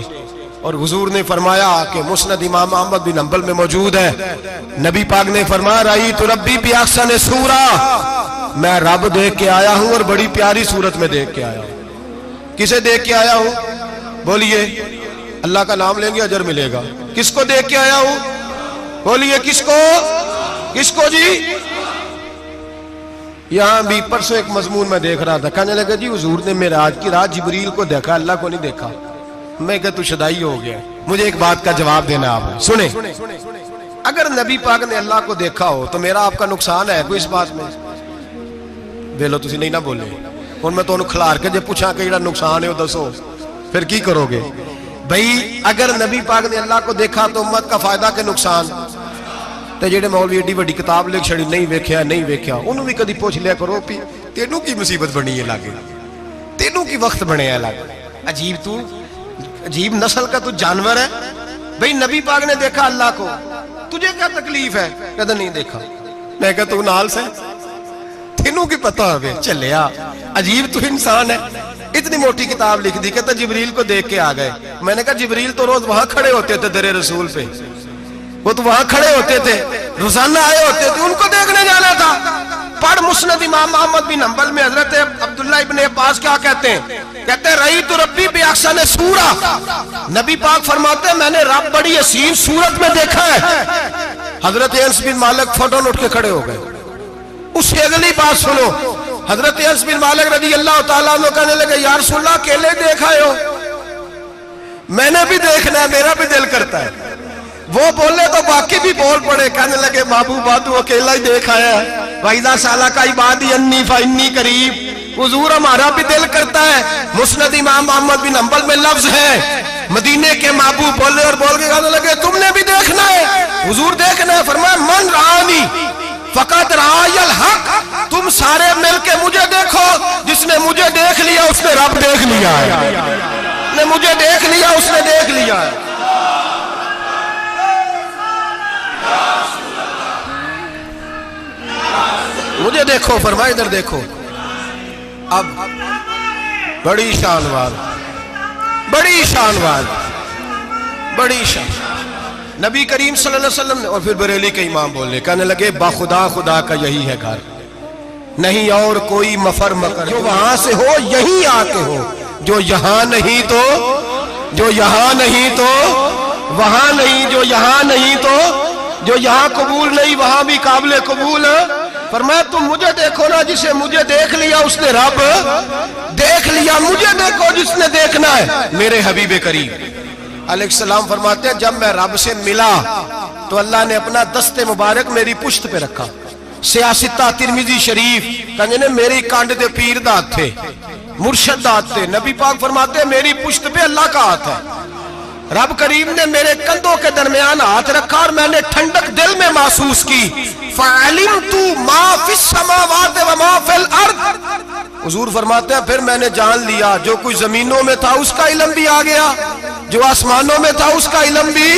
A: اور حضور نے فرمایا کہ مسند امام احمد بن حنبل میں موجود ہے, نبی پاک نے فرمایا رأیت ربی بأحسن صورہ, میں رب دیکھ کے آیا ہوں اور بڑی پیاری صورت میں دیکھ کے آیا ہوں. کسے دیکھ کے آیا ہوں؟ بولیے. اللہ کا نام لیں گے اجر ملے گا. کس کو دیکھ کے آیا ہوں؟ بولیے کس کو؟ کس کو جی؟ یہاں بھی پرسوں ایک مضمون میں دیکھ رہا تھا, کہنے لگا جی حضور نے معراج کی رات جبریل کو دیکھا, اللہ کو نہیں دیکھا. میں کہا تو شدائی ہو گیا. مجھے ایک بات کا جواب دینا آپ سنیں. اگر نبی پاک نے اللہ کو دیکھا ہو تو میرا آپ کا نقصان ہے کوئی اس بات میں؟ ویلو تسی نہیں نہ بولے اور میں تو انہوں کھلار کے جب پوچھا کہ جڑا نقصان ہے وہ دسو, پھر کی کرو گے بھئی؟ اگر نبی پاک نے اللہ کو دیکھا تو امت کا فائدہ کہ نقصان؟ تے جڑے مولوی ایڈی بڑی کتاب لکھ چھڑی نہیں ویکھیا نہیں ویکھیا, انہوں بھی کدی پوچھ لیا کرو پی تینوں کی مصیبت بنی ہے لاگے, تینوں کی وقت بنے ہے لاگے. عجیب تو عجیب نسل کا تو جانور ہے بھئی. نبی پاک نے دیکھا اللہ کو, تجھے کیا تکلیف ہے؟ کہتا نہیں دیکھا. میں کہا تو نال سے تینوں کی پتہ ہوئے چلیا. عجیب تو انسان ہے. اتنی موٹی کتاب لکھ دی, کہتا جبریل کو دیکھ کے آ گئے. میں نے کہا جبریل تو روز وہاں کھڑے ہوتے تھے در رسول پہ, وہ تو وہاں کھڑے ہوتے تھے, روزانہ آئے ہوتے تھے, ان کو دیکھنے جانا تھا. پڑھ مسند امام احمد بن حنبل میں حضرت عبداللہ ابن عباس کیا کہتے ہیں؟ کہتے ہیں رأیت ربی بأحسن صورہ. نبی پاک فرماتے ہیں میں نے رب بڑی حسین صورت میں دیکھا ہے. حضرت انس بن مالک فوٹون اٹھ کے کھڑے ہو گئے. اس سے اگلی بات سنو, حضرت انس بن مالک رضی اللہ تعالیٰ عنہ کہنے لگے یا رسول اللہ اکیلے دیکھا ہو؟ میں نے بھی دیکھنا ہے, میرا بھی دل کرتا ہے. وہ بولے تو باقی بھی بول پڑے, کہنے لگے محبوبہ تو اکیلا ہی دیکھ آیا ہے. وَإِذَا سَأَلَكَ عِبَادِي عَنِّي فَإِنِّي قَرِيبٌ. حضور ہمارا بھی دل کرتا ہے. مسند امام احمد بن حنبل میں لفظ ہے مدینے کے محبوب بولے اور بول کے کہنے لگے تم نے بھی دیکھنا ہے؟ حضور دیکھنا ہے. فرمایا من رآنی فقط رآی الحق. تم سارے مل کے مجھے دیکھو, جس نے مجھے دیکھ لیا اس نے رب دیکھ لیا ہے. نے مجھے دیکھ لیا اس نے دیکھ لیا ہے. مجھے دیکھو, فرمائے ادھر دیکھو. اب بڑی شان وال, بڑی شان وال, بڑی شان. نبی کریم صلی اللہ علیہ وسلم نے, اور پھر بریلی کے امام بولے, کہنے لگے با خدا خدا کا یہی ہے گھر, نہیں اور کوئی مفر مکر. جو وہاں سے ہو یہیں آ کے ہو, جو یہاں نہیں تو, جو یہاں نہیں تو وہاں نہیں, جو یہاں نہیں تو, جو یہاں قبول نہیں وہاں بھی قابل قبول. فرمایا تم مجھے دیکھو نا, جسے مجھے دیکھ لیا اس نے رب دیکھ لیا. مجھے دیکھو جس نے دیکھنا ہے میرے حبیب کریم علیہ السلام. فرماتے ہیں جب میں رب سے ملا تو اللہ نے اپنا دست مبارک میری پشت پہ رکھا. سیاستہ ترمذی شریف کہنے نے میری کانڈ دے پیر دات تھے, مرشد دات تھے. نبی پاک فرماتے ہیں میری پشت پہ اللہ کا ہاتھ ہے. رب کریم نے میرے کندھوں کے درمیان ہاتھ رکھا اور میں نے ٹھنڈک دل میں محسوس کی. فَعَلِمْتُ مَا فِي السَّمَاوَاتِ وَمَا فِي الْأَرْضِ. حضور فرماتے ہیں پھر میں نے جان لیا جو کچھ زمینوں میں تھا اس کا علم بھی آ گیا, جو آسمانوں میں تھا اس کا علم بھی.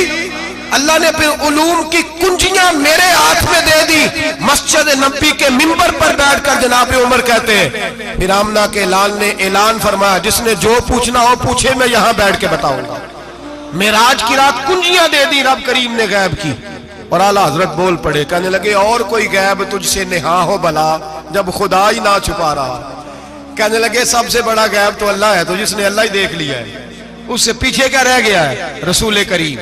A: اللہ نے پھر علوم کی کنجیاں میرے ہاتھ میں دے دی. مسجد نبی کے منبر پر بیٹھ کر جناب عمر کہتے ہیں پھر آمنہ کے لال نے اعلان فرمایا جس نے جو پوچھنا ہو پوچھے, میں یہاں بیٹھ کے بتاؤں گا. معراج کی رات کنجیاں دے دی رب کریم نے غیب کی. اور اعلیٰ حضرت بول پڑے, کہنے لگے اور کوئی غیب تجھ سے نہا ہو بھلا جب خدا ہی نہ چھپا رہا. کہنے لگے سب سے بڑا غیب تو اللہ ہے, تو جس نے اللہ ہی دیکھ لیا ہے اس سے پیچھے کیا رہ گیا ہے؟ رسول کریم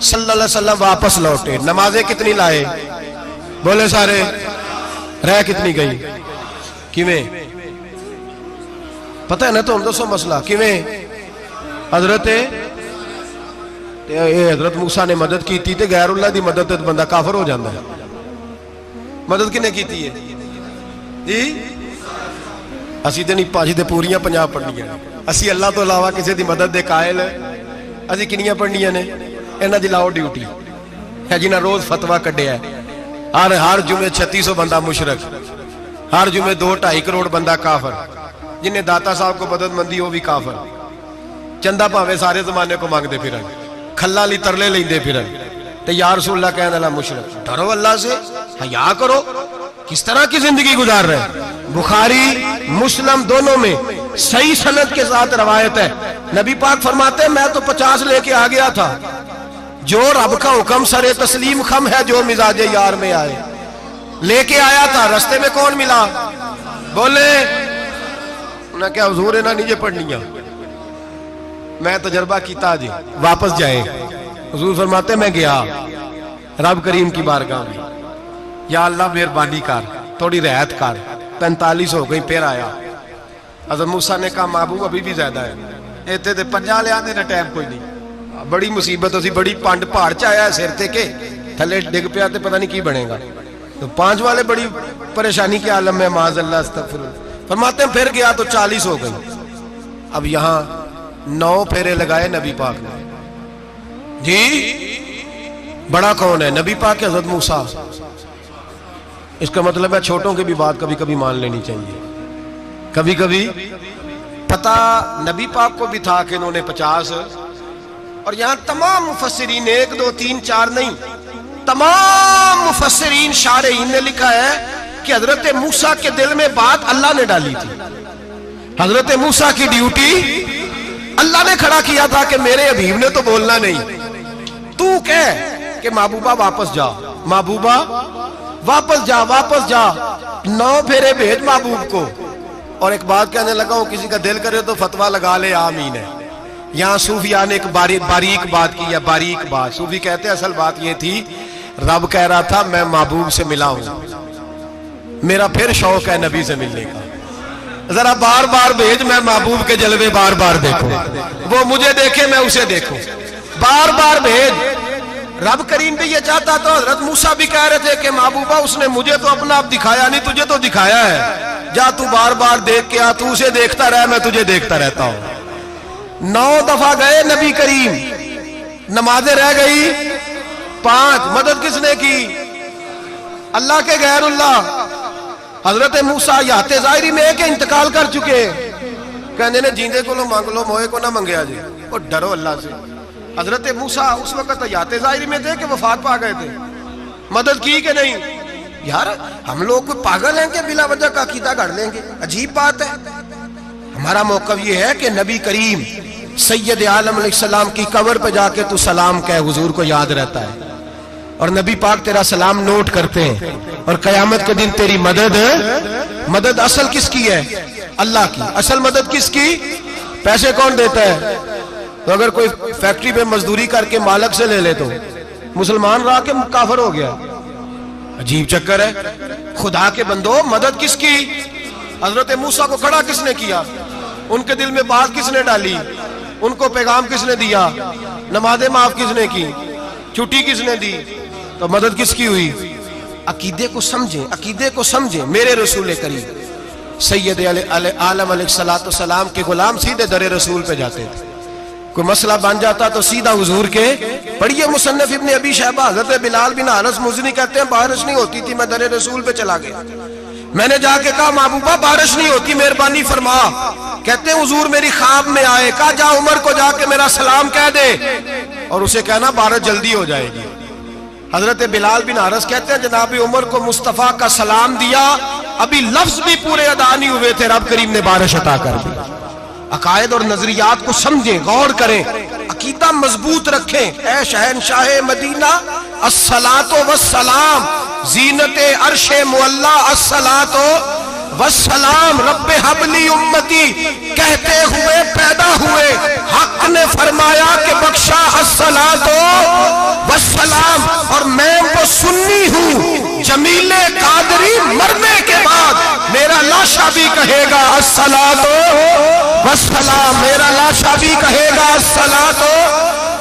A: صلی اللہ علیہ وسلم واپس لوٹے. نمازیں کتنی لائے؟ بولے سارے. رہ کتنی گئی؟ کیویں پتہ ہے نا؟ تو ہم دسو مسئلہ کیویں. حضرت موسیٰ نے مدد کی تھی تے غیر اللہ دی مدد تے بندہ کافر ہو جاندہ ہے. مدد کنے کی تھی ہے جی؟ اسی تے نہیں پاجی تے پوریاں پنجاب پڑھنیاں. اسی اللہ تو علاوہ کسی دی مدد دے قائل ہے. اسی کنیاں پڑھنیاں نے, انہاں دی لاؤ ڈیوٹی ہے جنہاں روز فتوہ کڈے ہے. ہر جمعے 3600 بندہ مشرک, ہر جمعے 2-2.5 کروڑ بندہ کافر. جنہیں داتا صاحب کو مدد مندی وہ بھی کافر. چندہ پاوے سارے زمانے کو مانگ دے پھرن, کھلا لی ترلے لیں دے پھرن. تے یا رسول اللہ کہنے اللہ مشرک. ڈرو اللہ سے, حیا کرو. کس طرح کی زندگی گزار رہے ہیں؟ بخاری مسلم دونوں میں صحیح سند کے ساتھ روایت ہے. نبی پاک فرماتے ہیں میں تو 50 لے کے آ گیا تھا. جو رب کا حکم سرے تسلیم خم ہے جو مزاج یار میں آئے. لے کے آیا تھا، رستے میں کون ملا؟ بولے انہوں نے کیا حضور انہاں نیچے پڑھنیاں، میں تجربہ کیتا جی، واپس جائیں۔ حضور فرماتے میں گیا رب کریم کی بارگاہ میں، یا اللہ مہربانی کر، تھوڑی رعایت کر، 45 ہو گئی، پھر آیا۔ حضرت موسیٰ نے کہا محبوب ابھی بھی زیادہ ہے، ایتھے تے 50 لے آنے نہ ٹائم کوئی نہیں، بڑی مصیبت ہوسی، بڑی پانڈ پہاڑ چایا ہے سر تے کے تھلے ڈگ پیا تے پتہ نہیں کی بنے گا، تو 5 والے بڑی پریشانی کے عالم میں، معاذ اللہ استغفر اللہ۔ فرماتے ہیں پھر گیا تو 40 ہو گئی۔ اب یہاں 9 پھیرے لگائے نبی پاک نے، جی بڑا کون ہے؟ نبی پاک کے حضرت موسیٰ۔ اس کا مطلب ہے چھوٹوں کی بھی بات کبھی کبھی مان لینی چاہیے، کبھی کبھی پتہ نبی پاک کو بھی تھا کہ انہوں نے 50، اور یہاں تمام مفسرین 1 2 3 4 نہیں، تمام مفسرین شارحین نے لکھا ہے کہ حضرت موسیٰ کے دل میں بات اللہ نے ڈالی تھی۔ حضرت موسیٰ کی ڈیوٹی اللہ نے کھڑا کیا تھا کہ میرے حبیب نے تو بولنا نہیں، تو کہہ کہ محبوبہ واپس جا، محبوبہ واپس جا، واپس جا، 9 پھیرے بھیج محبوب کو۔ اور ایک بات کہنے لگا ہوں، کسی کا دل کرے تو فتویٰ لگا لے، آمین ہے۔ یہاں صوفیاء نے ایک باریک بات کی ہے، باریک بات۔ صوفی کہتے ہیں اصل بات یہ تھی، رب کہہ رہا تھا میں محبوب سے ملا ہوں، میرا پھر شوق ہے نبی سے ملنے کا، ذرا بار بار بھیج، میں محبوب کے جلوے بار بار دیکھوں، وہ مجھے دیکھے میں اسے دیکھوں، بار بار بھیج۔ رب کریم بھی یہ چاہتا تو حضرت موسیٰ بھی کہہ رہے تھے کہ محبوبہ اس نے مجھے تو اپنا آپ دکھایا نہیں، تجھے تو دکھایا ہے، جا تو بار بار دیکھ کے آ، تو اسے دیکھتا رہ، میں تجھے دیکھتا رہتا ہوں۔ 9 دفعہ گئے نبی کریم، نمازیں رہ گئی 5، مدد کس نے کی؟ اللہ کے غیر اللہ۔ حضرت موسیٰ یات ظاہری میں کہ انتقال کر چکے، کہنے نے جیندے کو لو مانگ لو، موئے کو نہ منگیا جی، اور ڈرو اللہ سے۔ حضرت موسیٰ اس وقت یات ظاہری میں تھے کہ وفات پا گئے تھے، مدد کی کہ نہیں؟ یار ہم لوگ کوئی پاگل ہیں کہ بلا وجہ کا عقیدہ گھڑ لیں گے؟ عجیب بات ہے۔ ہمارا موقف یہ ہے کہ نبی کریم سید عالم علیہ السلام کی قبر پہ جا کے تو سلام کہے، حضور کو یاد رہتا ہے، اور نبی پاک تیرا سلام نوٹ کرتے ہیں، اور قیامت کے دن تیری مدد اصل کس کی ہے؟ اللہ کی۔ اصل مدد کس کی؟ پیسے کون دیتا ہے؟ تو اگر کوئی فیکٹری پہ مزدوری کر کے مالک سے لے لے تو مسلمان رہا کہ کافر ہو گیا؟ عجیب چکر ہے۔ خدا کے بندو، مدد کس کی؟ حضرت موسیٰ کو کھڑا کس نے کیا؟ ان کے دل میں بات کس نے ڈالی؟ ان کو پیغام کس نے دیا؟ نمازیں معاف کس نے کی؟ چھٹی کس نے دی؟ تو مدد کس کی ہوئی؟ عقیدے کو سمجھیں، عقیدے کو سمجھیں۔ میرے رسول کریم سید عالم علیہ السلام کے غلام سیدھے در رسول پہ جاتے تھے، کوئی مسئلہ بن جاتا تو سیدھا حضور کے۔ پڑھیے مصنف ابن ابی شیبہ، حضرت بلال بن حارث مزنی کہتے ہیں بارش نہیں ہوتی تھی، میں در رسول پہ چلا گیا، میں نے جا کے کہا محبوبہ بارش نہیں ہوتی، مہربانی فرما۔ کہتے ہیں حضور میری خواب میں آئے، کہا جا عمر کو جا کے میرا سلام کہہ دے، اور اسے کہنا بارش جلدی ہو جائے گی۔ حضرت بلال بن حارث کہتے ہیں جناب عمر کو مصطفیٰ کا سلام دیا، ابھی لفظ بھی پورے ادا نہیں ہوئے تھے، رب کریم نے بارش عطا کر دی۔ عقائد اور نظریات کو سمجھیں، غور کریں، عقیدہ مضبوط رکھیں۔ اے شہنشاہ مدینہ الصلاۃ والسلام، زینت عرش معلی الصلاۃ والسلام، رب حبلی امتی کہتے ہوئے پیدا ہوئے، حق نے فرمایا کہ بخشا الصلاۃ والسلام، اور میں وہ سنی ہوں جمیل قادری مرنے کے بعد میرا لاشا بھی کہے گا الصلاۃ والسلام، میرا لاشا بھی کہے گا الصلاۃ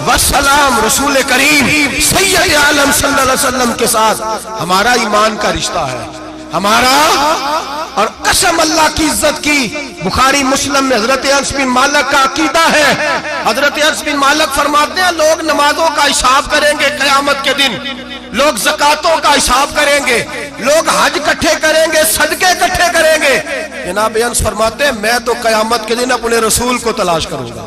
A: والسلام۔ رسول کریم سید عالم صلی اللہ علیہ وسلم کے ساتھ ہمارا ایمان کا رشتہ ہے، ہمارا، اور قسم اللہ کی عزت کی، بخاری مسلم میں حضرت انس بن مالک کا عقیدہ ہے۔ حضرت انس بن مالک فرماتے ہیں لوگ نمازوں کا حساب کریں گے قیامت کے دن، لوگ زکاتوں کا حساب کریں گے، لوگ حج اکٹھے کریں گے، صدقے اکٹھے کریں گے۔ جناب انس فرماتے ہیں میں تو قیامت کے دن اپنے رسول کو تلاش کروں گا،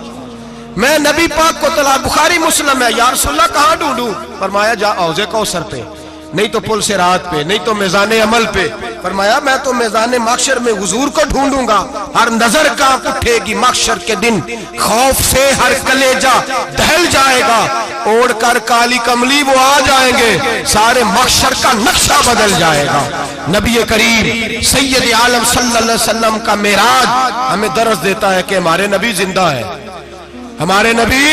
A: میں نبی پاک کو تلاش۔ بخاری مسلم ہے، یا رسول اللہ کہاں ڈھونڈوں؟ فرمایا جا حوض کوثر پہ، نہیں تو پل صراط پہ، نہیں تو میزان عمل پہ۔ فرمایا میں تو میزان محشر میں حضور کو ڈھونڈوں گا، ہر نظر کانپ اٹھے گی محشر کے دن، خوف سے ہر کلیجہ دہل جائے گا، اوڑھ کر کالی کملی وہ آ جائیں گے، سارے محشر کا نقشہ بدل جائے گا۔ نبی کریم سید عالم صلی اللہ علیہ وسلم کا معراج ہمیں درس دیتا ہے کہ ہمارے نبی زندہ ہے، ہمارے نبی،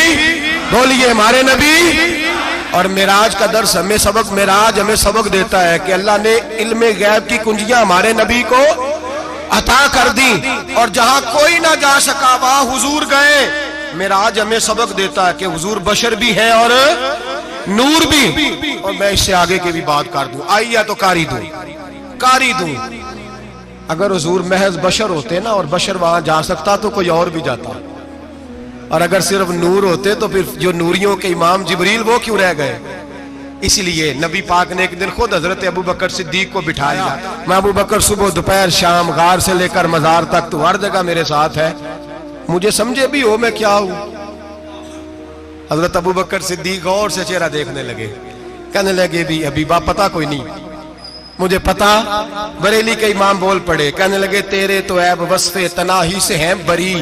A: بولیے ہمارے نبی۔ اور معراج کا درس ہمیں سبق، معراج ہمیں سبق دیتا ہے کہ اللہ نے علم غیب کی کنجیاں ہمارے نبی کو عطا کر دی، اور جہاں کوئی نہ جا سکا وہاں حضور گئے۔ معراج ہمیں سبق دیتا ہے کہ حضور بشر بھی ہیں اور نور بھی۔ اور میں اس سے آگے کی بھی بات کر دوں، آئیے تو کاری دوں۔ اگر حضور محض بشر ہوتے نا اور بشر وہاں جا سکتا تو کوئی اور بھی جاتا، اور اگر صرف نور ہوتے تو پھر جو نوریوں کے امام جبریل وہ کیوں رہ گئے؟ اس لیے نبی پاک نے ایک دن خود حضرت ابو بکر صدیق کو بٹھایا، میں ابو بکر صبح دوپہر شام غار سے لے کر مزار تک تو ہر جگہ میرے ساتھ ہے، مجھے سمجھے بھی ہو میں کیا ہوں۔ حضرت ابو بکر صدیق غور سے چہرہ دیکھنے لگے، کہنے لگے بھی حبیبہ پتہ کوئی نہیں، مجھے پتہ۔ بریلی کے امام بول پڑے، کہنے لگے تیرے تو عیب وصف تناہی سے ہیں بری،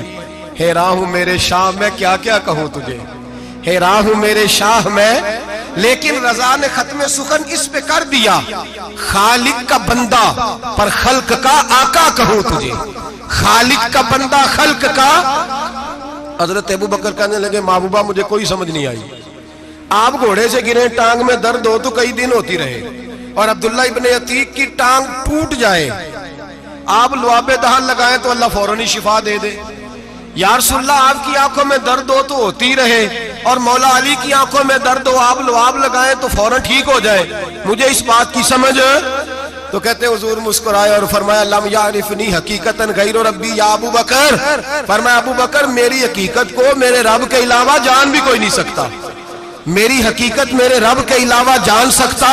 A: حیران ہوں میرے شاہ میں کیا کیا کہوں تجھے، حیران ہوں میرے شاہ میں، لیکن رضا نے ختم سخن اس پہ کر دیا، خالق کا بندہ پر خلق کا آقا کہوں تجھے، خالق کا بندہ خلق کا۔ حضرت ابو بکر کہنے لگے محبوبہ مجھے کوئی سمجھ نہیں آئی، آپ گھوڑے سے گرے ٹانگ میں درد ہو تو کئی دن ہوتی رہے، اور عبداللہ ابن عتیق کی ٹانگ ٹوٹ جائے، آپ لعاب دہن لگائیں تو اللہ فوراً ہی شفا دے دے۔ یا رسول اللہ آپ کی آنکھوں میں درد ہو تو ہوتی رہے، اور مولا علی کی آنکھوں میں درد ہو آپ لعاب لگائیں تو فوراً ٹھیک ہو جائے، مجھے اس بات کی سمجھ۔ تو کہتے حضور مسکرائے اور فرمایا لم یعرفنی حقیقتاً غیر ربی یا ابو بکر، فرمایا ابو بکر میری حقیقت کو میرے رب کے علاوہ جان بھی کوئی نہیں سکتا، میری حقیقت میرے رب کے علاوہ جان سکتا،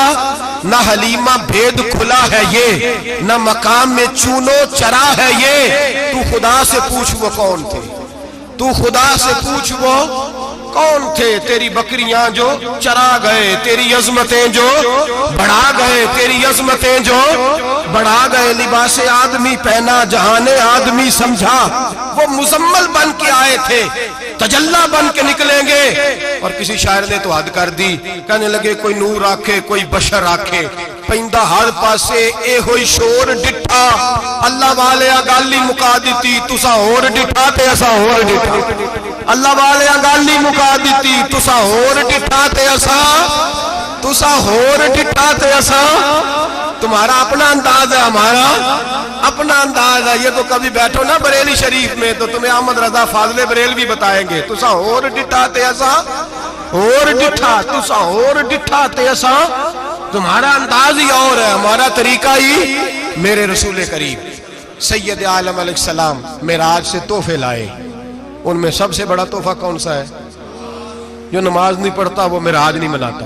A: نہ حلیمہ بھید کھلا ہے یہ، نہ مقام میں چونو چرا ہے یہ، تو خدا سے پوچھ وہ کون تھے، تو خدا سے پوچھ وہ کون تھے، تیری بکریاں جو چرا گئے، تیری عظمتیں جو بڑھا گئے، تیری عظمتیں جو بڑھا گئے، لباس آدمی پہنا جہان آدمی سمجھا، وہ مزمل بن کے آئے تھے تجلا بن کے نکلیں گے۔ اور کسی شاعر نے تو حد کر دی، کہنے لگے کوئی نور آکھے کوئی بشر آکھے، پیندہ ہر پاسے اے ہوئی شور ڈٹھا، اللہ والے گالی مکا دیتی تسا ہور ڈٹھا تے اسا ہور ڈٹھا، اللہ والے گالی مکا دیتی تسا ہور ڈٹھا تے اسا، تسا ہور ڈٹھا تے اسا۔ تمہارا اپنا انداز ہے، ہمارا اپنا انداز ہے، یہ تو کبھی بیٹھو نا بریلی شریف میں تو تمہیں احمد رضا فاضل بریل بھی بتائیں گے، تسا ہور ڈٹھا تے اسا ہور ڈٹھا، تسا ہور ڈٹھا تے اسا، تمہارا انداز ہی اور ہے، ہمارا طریقہ ہی۔ میرے رسول کریم سید عالم علیہ السلام معراج سے تحفے لائے، ان میں سب سے بڑا تحفہ کون سا ہے؟ جو نماز نہیں پڑھتا وہ معراج نہیں مناتا،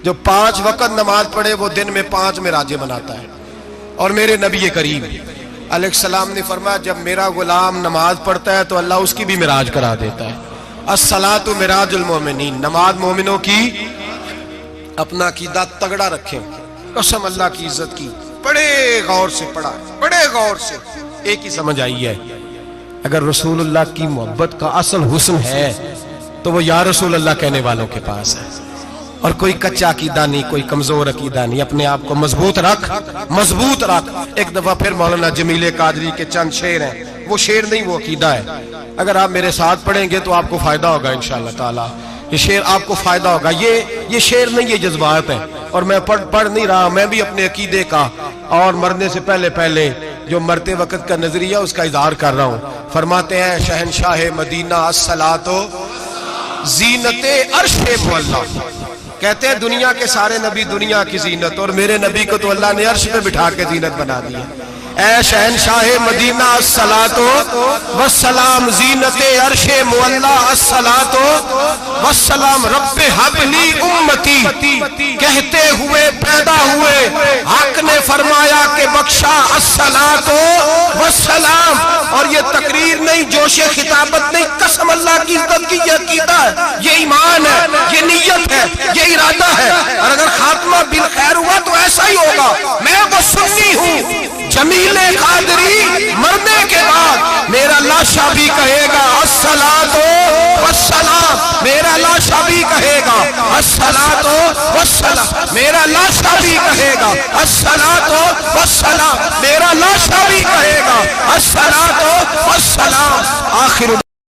A: جو 5 وقت نماز پڑھے وہ دن میں 5 معراجیں مناتا ہے۔ اور میرے نبی کریم علیہ السلام نے فرمایا جب میرا غلام نماز پڑھتا ہے تو اللہ اس کی بھی معراج کرا دیتا ہے۔ الصلاۃ معراج المومنین، نماز مومنوں کی۔ اپنا عقیدہ تگڑا رکھیں، قسم اللہ کی عزت کی، بڑے غور سے پڑھا، بڑے غور سے۔ ایک ہی سمجھ آئی ہے، اگر رسول اللہ کی محبت کا اصل حسن ہے تو وہ یا رسول اللہ کہنے والوں کے پاس ہے، اور کوئی کچا عقیدہ نہیں، کوئی کمزور عقیدہ نہیں، اپنے آپ کو مضبوط رکھ، مضبوط رکھ۔ ایک دفعہ پھر مولانا جمیل قادری کے چند شعر ہیں، وہ شعر نہیں وہ عقیدہ ہے، اگر آپ میرے ساتھ پڑھیں گے تو آپ کو فائدہ ہوگا انشاءاللہ تعالی، یہ شعر آپ کو فائدہ ہوگا، یہ شعر نہیں، یہ جذبات ہیں، اور میں پڑھ نہیں رہا، میں بھی اپنے عقیدے کا اور مرنے سے پہلے جو مرتے وقت کا نظریہ اس کا اظہار کر رہا ہوں۔ فرماتے ہیں شہنشاہ مدینہ الصلاۃ زینت عرش معلا، کہتے ہیں دنیا کے سارے نبی دنیا کی زینت، اور میرے نبی کو تو اللہ نے عرش پہ بٹھا کے زینت بنا دی ہے۔ اے شہنشاہ مدینہ الصلاۃ والسلام، زینت عرش معلا الصلاۃ والسلام، رب حب لی امتی کہتے ہوئے پیدا ہوئے، حق نے فرمایا کہ بخشا الصلاۃ والسلام۔ اور یہ تقریر نہیں، جوش خطابت نہیں، قسم اللہ کی عزت کی یہ عقیدہ ہے، یہ ایمان ہے، یہ نیت ہے، یہ ارادہ ہے۔ اور اگر خاتمہ بالخیر ہوا تو ایسا ہی ہوگا۔ میں وہ سنی ہوں، جمیل قادری مرنے کے بعد میرا لاشا بھی کہے گا الصلاۃ والسلام، میرا لاشا بھی کہے گا الصلاۃ والسلام، میرا لاشا بھی کہے گا الصلاۃ والسلام، میرا لاشا بھی کہے گا الصلاۃ والسلام۔ آخر